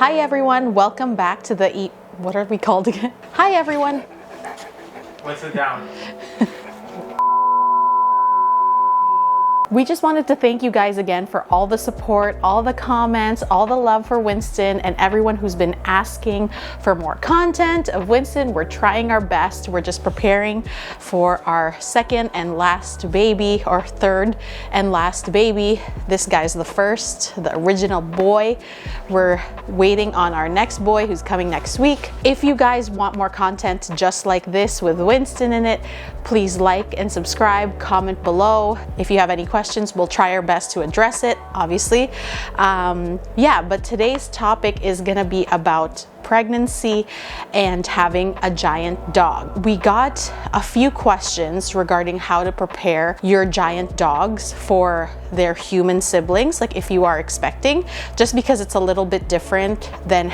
Hi everyone, welcome back to the what are we called again? Hi everyone. What's it down? We just wanted to thank you guys again for all the support, all the comments, all the love for Winston, and everyone who's been asking for more content of Winston. We're trying our best. We're just preparing for our second and last baby, or third and last baby. This guy's the first, the original boy. We're waiting on our next boy who's coming next week. If you guys want more content just like this with Winston in it, please like and subscribe, comment below. If you have any questions, we'll try our best to address it, obviously. But today's topic is gonna be about pregnancy and having a giant dog. We got a few questions regarding how to prepare your giant dogs for their human siblings, like if you are expecting, just because it's a little bit different than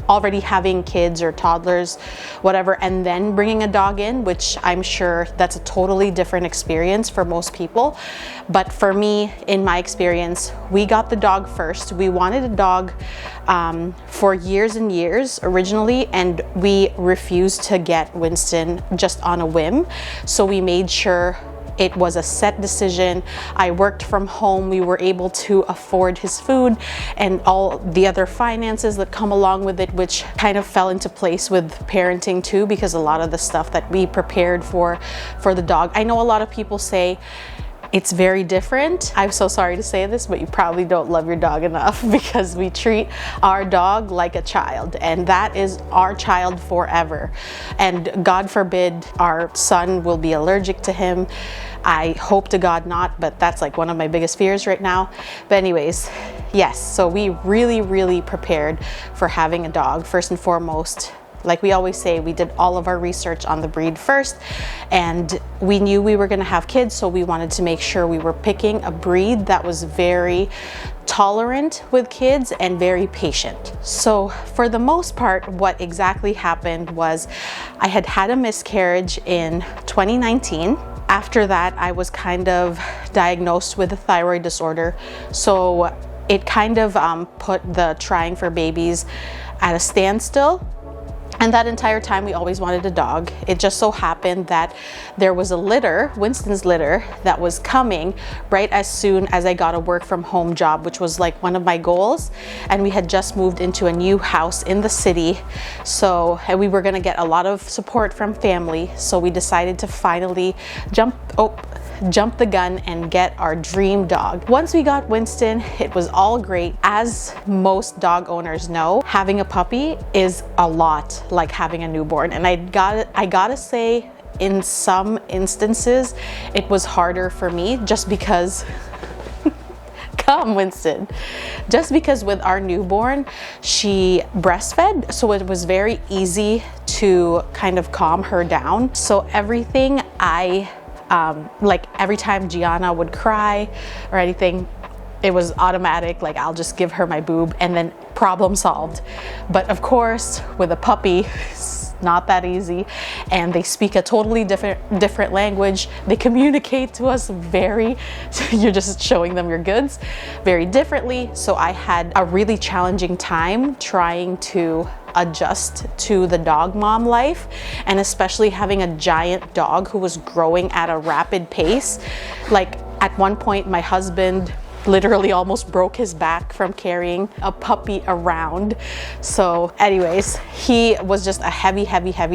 already having kids or toddlers, whatever, and then bringing a dog in, which I'm sure that's a totally different experience for most people. But for me, in my experience, we got the dog first. We wanted a dog for years and years originally, and we refused to get Winston just on a whim. So we made sure it was a set decision. I worked from home. We were able to afford his food and all the other finances that come along with it, which kind of fell into place with parenting too, because a lot of the stuff that we prepared for the dog. I know a lot of people say it's very different. I'm so sorry to say this, but you probably don't love your dog enough, because we treat our dog like a child, and that is our child forever. And God forbid our son will be allergic to him. I hope to God not, but that's like one of my biggest fears right now. But anyways, yes, so we really prepared for having a dog. First and foremost, like we always say, we did all of our research on the breed first, and we knew we were going to have kids, so we wanted to make sure we were picking a breed that was very tolerant with kids and very patient. So for the most part, what exactly happened was I had a miscarriage in 2019. After that, I was kind of diagnosed with a thyroid disorder, so it kind of put the trying for babies at a standstill. And that entire time, we always wanted a dog. It just so happened that there was a litter, Winston's litter, that was coming right as soon as I got a work from home job, which was like one of my goals. And we had just moved into a new house in the city. And we were gonna get a lot of support from family. So we decided to finally jump the gun and get our dream dog. Once we got Winston, it was all great. As most dog owners know, having a puppy is a lot like having a newborn. And I gotta say, in some instances, it was harder for me just because come Winston. Just because with our newborn, she breastfed, so it was very easy to kind of calm her down. So everything like every time Gianna would cry or anything, it was automatic, like I'll just give her my boob and then problem solved. But of course, with a puppy, it's not that easy, and they speak a totally different language. They communicate to us you're just showing them your goods, very differently. So I had a really challenging time trying to adjust to the dog mom life, and especially having a giant dog who was growing at a rapid pace. Like at one point, my husband literally almost broke his back from carrying a puppy around. So anyways, he was just a heavy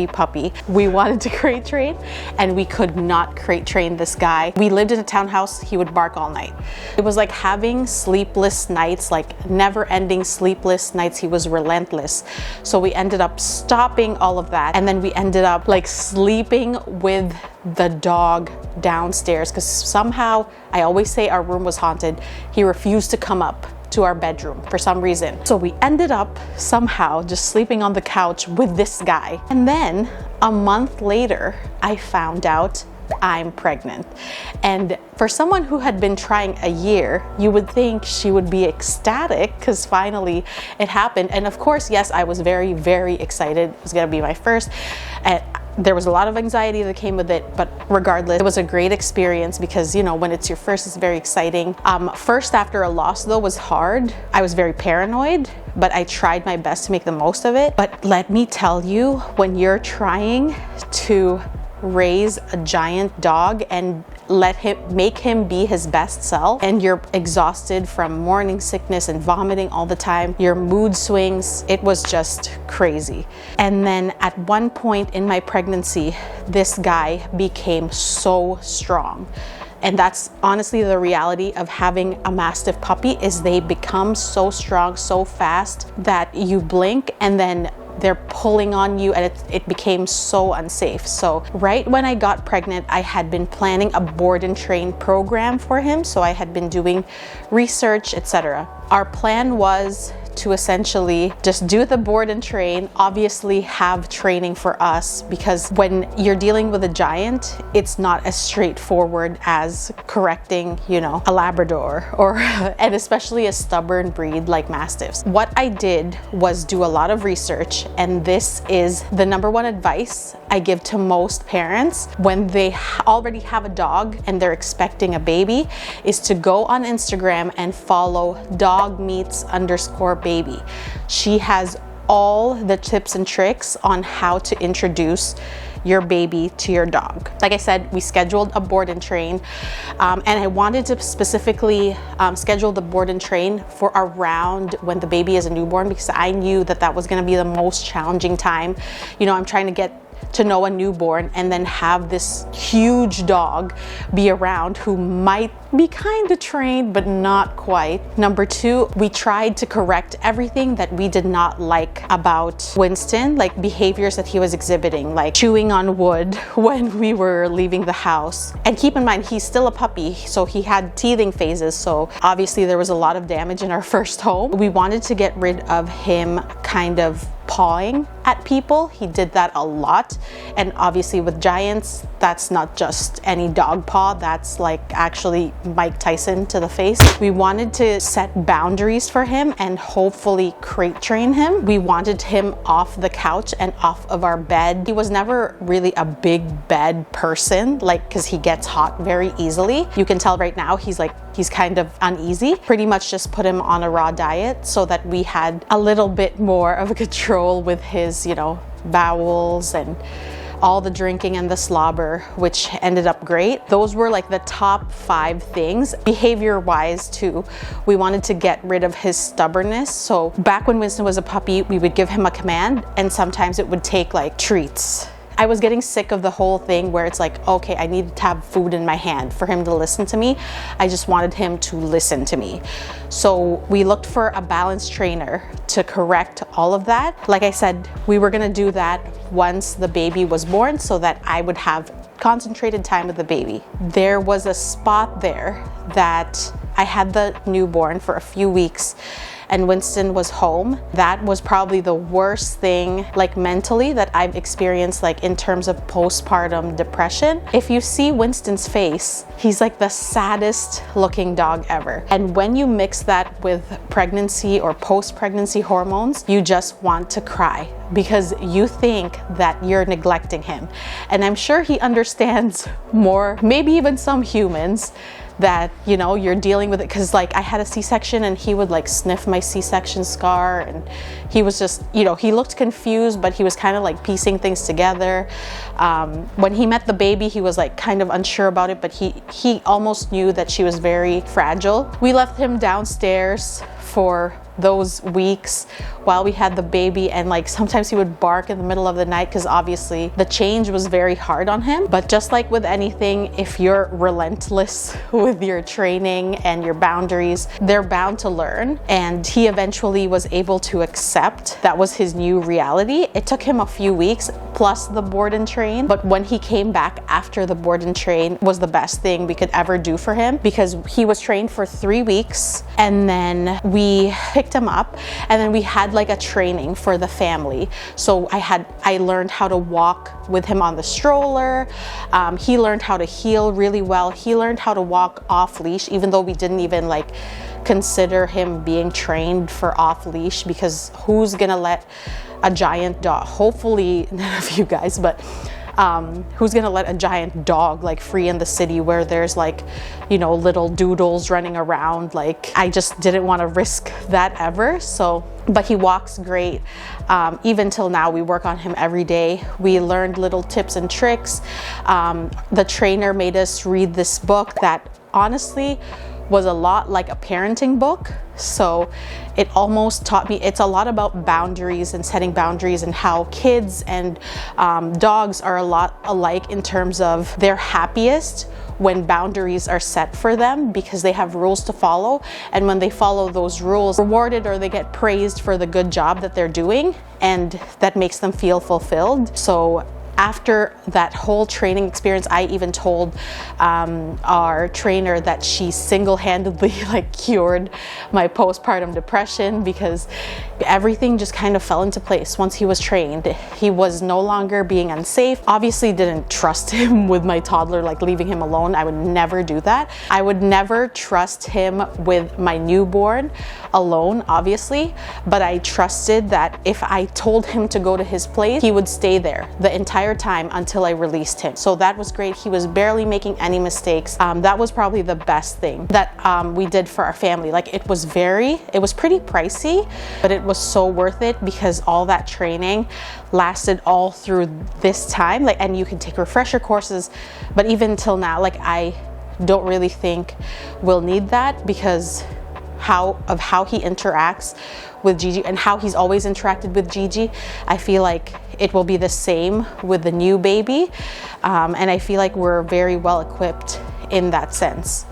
puppy. We wanted to crate train, and we could not crate train this guy. We lived in a townhouse. He would bark all night. It was like having sleepless nights, like never-ending sleepless nights. He was relentless. So we ended up stopping all of that, and then we ended up like sleeping with the dog downstairs, because somehow, I always say our room was haunted. He refused to come up to our bedroom for some reason. So we ended up somehow just sleeping on the couch with this guy. And then a month later, I found out I'm pregnant. And for someone who had been trying a year, you would think she would be ecstatic because finally it happened. And of course, yes, I was very excited. It was gonna be my first. And there was a lot of anxiety that came with it, but regardless, it was a great experience because, you know, when it's your first, it's very exciting. First after a loss though was hard. I was very paranoid, but I tried my best to make the most of it. But let me tell you, when you're trying to raise a giant dog and make him be his best self, and you're exhausted from morning sickness and vomiting all the time, your mood swings, it was just crazy. And then at one point in my pregnancy, this guy became so strong. And that's honestly the reality of having a Mastiff puppy, is they become so strong so fast that you blink and then they're pulling on you, and it became so unsafe. So right when I got pregnant, I had been planning a board and train program for him. So I had been doing research, etc. Our plan was to essentially just do the board and train, obviously have training for us, because when you're dealing with a giant, it's not as straightforward as correcting, you know, a Labrador or and especially a stubborn breed like Mastiffs. What I did was do a lot of research, and this is the number one advice I give to most parents when they already have a dog and they're expecting a baby, is to go on Instagram and follow dogmeets_baby. She has all the tips and tricks on how to introduce your baby to your dog. Like I said, we scheduled a board and train, and I wanted to specifically schedule the board and train for around when the baby is a newborn, because I knew that that was going to be the most challenging time. You know, I'm trying to get to know a newborn and then have this huge dog be around who might be kind of trained but not quite. Number two, we tried to correct everything that we did not like about Winston, like behaviors that he was exhibiting, like chewing on wood when we were leaving the house. And keep in mind, he's still a puppy, so he had teething phases, so obviously there was a lot of damage in our first home. We wanted to get rid of him kind of pawing at people. He did that a lot, and obviously with giants, that's not just any dog paw, that's like actually Mike Tyson to the face. We wanted to set boundaries for him and hopefully crate train him. We wanted him off the couch and off of our bed. He was never really a big bed person, like, because he gets hot very easily. You can tell right now he's kind of uneasy. Pretty much just put him on a raw diet so that we had a little bit more of a control with his, you know, bowels and all the drinking and the slobber, which ended up great. Those were like the top 5 things. Behavior wise too, we wanted to get rid of his stubbornness. So back when Winston was a puppy, we would give him a command, and sometimes it would take like treats. I was getting sick of the whole thing where it's like, okay, I need to have food in my hand for him to listen to me. I just wanted him to listen to me. So we looked for a balance trainer to correct all of that. Like I said, we were gonna do that once the baby was born so that I would have concentrated time with the baby. There was a spot there that I had the newborn for a few weeks and Winston was home. That was probably the worst thing, like mentally, that I've experienced, like in terms of postpartum depression. If you see Winston's face, he's like the saddest looking dog ever. And when you mix that with pregnancy or post-pregnancy hormones, you just want to cry because you think that you're neglecting him. And I'm sure he understands more, maybe even some humans, that, you know, you're dealing with it, because like I had a C-section and he would like sniff my C-section scar, and he was just, you know, he looked confused, but he was kind of like piecing things together. When he met the baby, he was like kind of unsure about it, but he almost knew that she was very fragile. We left him downstairs for those weeks while we had the baby, and like sometimes he would bark in the middle of the night because obviously the change was very hard on him. But just like with anything, if you're relentless with your training and your boundaries, they're bound to learn. And he eventually was able to accept that was his new reality. It took him a few weeks plus the board and train, but when he came back after the board and train was the best thing we could ever do for him, because he was trained for 3 weeks and then we picked him up and then we had like a training for the family. So I learned how to walk with him on the stroller. He learned how to heel really well. He learned how to walk off leash, even though we didn't even like consider him being trained for off leash, because who's gonna let a giant dog, hopefully none of you guys, but who's gonna let a giant dog like free in the city where there's like, you know, little doodles running around? Like, I just didn't want to risk that ever. So, but he walks great. Even till now, we work on him every day. We learned little tips and tricks. The trainer made us read this book that honestly was a lot like a parenting book. So it almost taught me, it's a lot about boundaries and setting boundaries, and how kids and dogs are a lot alike in terms of they're happiest when boundaries are set for them, because they have rules to follow, and when they follow those rules, rewarded or they get praised for the good job that they're doing, and that makes them feel fulfilled. So after that whole training experience, I even told our trainer that she single-handedly like cured my postpartum depression, because everything just kind of fell into place once he was trained. He was no longer being unsafe. Obviously didn't trust him with my toddler, like leaving him alone. I would never do that. I would never trust him with my newborn alone, obviously, but I trusted that if I told him to go to his place, he would stay there the entire time until I released him. So that was great. He was barely making any mistakes. That was probably the best thing that we did for our family. Like, it was pretty pricey, but it was so worth it, because all that training lasted all through this time. Like, and you can take refresher courses, but even till now, like, I don't really think we'll need that, because how he interacts with Gigi and how he's always interacted with Gigi. I feel like it will be the same with the new baby, and I feel like we're very well equipped in that sense.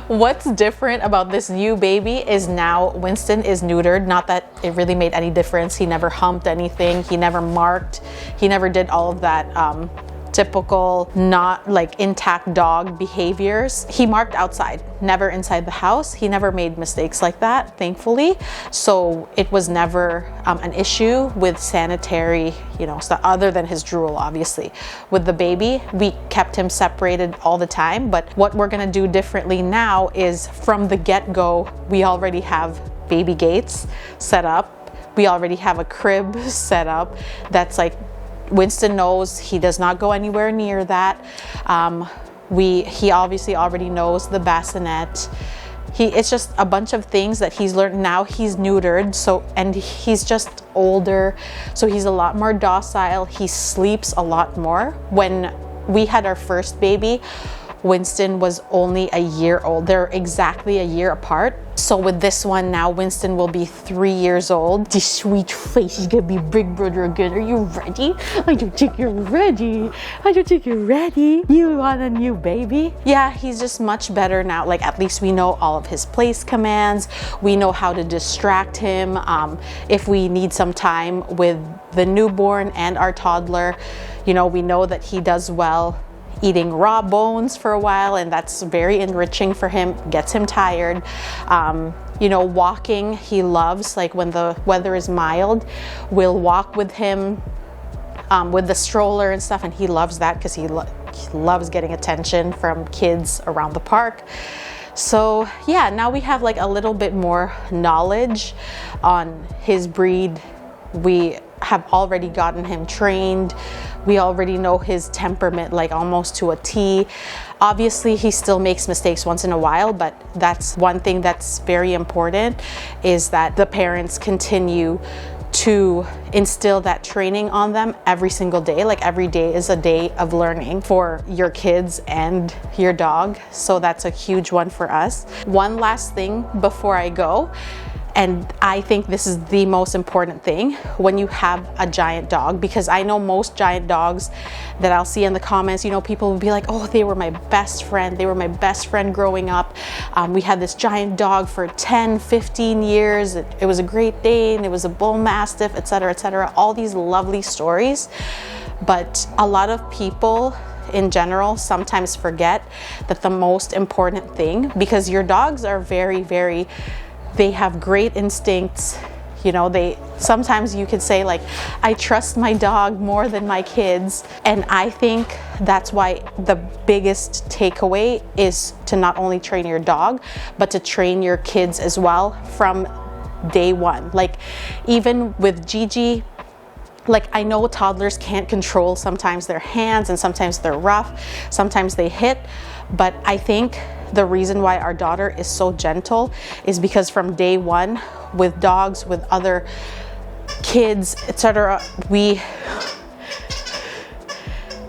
What's different about this new baby is now Winston is neutered. Not that it really made any difference. He never humped anything. He never marked. He never did all of that typical not like intact dog behaviors. He marked outside, never inside the house. He never made mistakes like that, thankfully. So it was never an issue with sanitary, you know, stuff other than his drool, obviously. With the baby, we kept him separated all the time. But what we're gonna do differently now is, from the get-go, we already have baby gates set up. We already have a crib set up that's like, Winston knows he does not go anywhere near that. He obviously already knows the bassinet. It's just a bunch of things that he's learned. Now he's neutered, so, and he's just older, so he's a lot more docile. He sleeps a lot more. When we had our first baby, Winston was only a year old. They're exactly a year apart. So with this one now, Winston will be 3 years old. This sweet face is gonna be big brother again. Are you ready? I don't think you're ready. I don't think you're ready. You want a new baby? Yeah, he's just much better now. Like, at least we know all of his place commands. We know how to distract him. If we need some time with the newborn and our toddler, you know, we know that he does well eating raw bones for a while, and that's very enriching for him, gets him tired. You know, walking, he loves, like when the weather is mild, we'll walk with him with the stroller and stuff, and he loves that because he loves getting attention from kids around the park. So yeah, now we have like a little bit more knowledge on his breed. We have already gotten him trained. We already know his temperament like almost to a T. Obviously, he still makes mistakes once in a while, but that's one thing that's very important, is that the parents continue to instill that training on them every single day. Like, every day is a day of learning for your kids and your dog. So that's a huge one for us. One last thing before I go, and I think this is the most important thing when you have a giant dog, because I know most giant dogs that I'll see in the comments, you know, people will be like, oh, they were my best friend. They were my best friend growing up. We had this giant dog for 10, 15 years. It was a Great Dane. It was a Bull Mastiff, etc., etc. All these lovely stories. But a lot of people in general sometimes forget that the most important thing, because your dogs are very, very, they have great instincts. You know, sometimes you could say like, I trust my dog more than my kids. And I think that's why the biggest takeaway is to not only train your dog, but to train your kids as well from day one. Like, even with Gigi, Like, I know toddlers can't control sometimes their hands, and sometimes they're rough, sometimes they hit, but I think the reason why our daughter is so gentle is because from day one, with dogs, with other kids, etc., we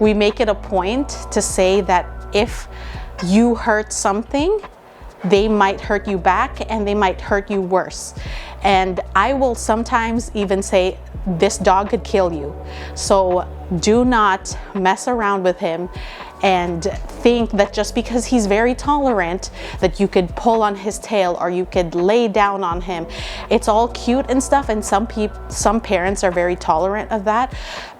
make it a point to say that if you hurt something, they might hurt you back, and they might hurt you worse. And I will sometimes even say, this dog could kill you. So do not mess around with him and think that just because he's very tolerant that you could pull on his tail or you could lay down on him. It's all cute and stuff, and some parents are very tolerant of that,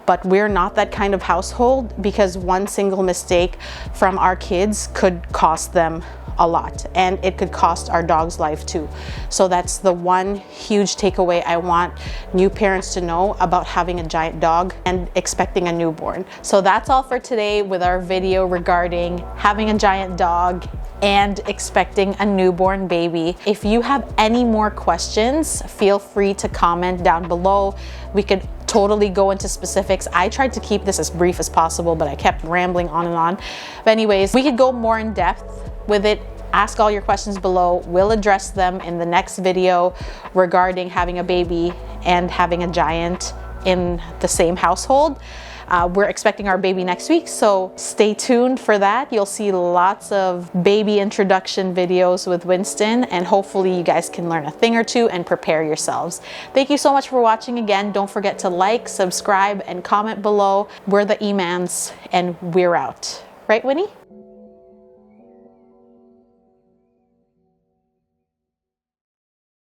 but we're not that kind of household, because one single mistake from our kids could cost them a lot, and it could cost our dog's life too. So that's the one huge takeaway I want new parents to know about having a giant dog and expecting a newborn. So that's all for today with our video regarding having a giant dog and expecting a newborn baby. If you have any more questions, feel free to comment down below. We could totally go into specifics. I tried to keep this as brief as possible, but I kept rambling on and on. But anyways, we could go more in depth with it. Ask all your questions below. We'll address them in the next video regarding having a baby and having a giant in the same household. We're expecting our baby next week, so stay tuned for that. You'll see lots of baby introduction videos with Winston, and hopefully you guys can learn a thing or two and prepare yourselves. Thank you so much for watching again. Don't forget to like, subscribe, and comment below. We're the E-Mans, and we're out. Right, Winnie?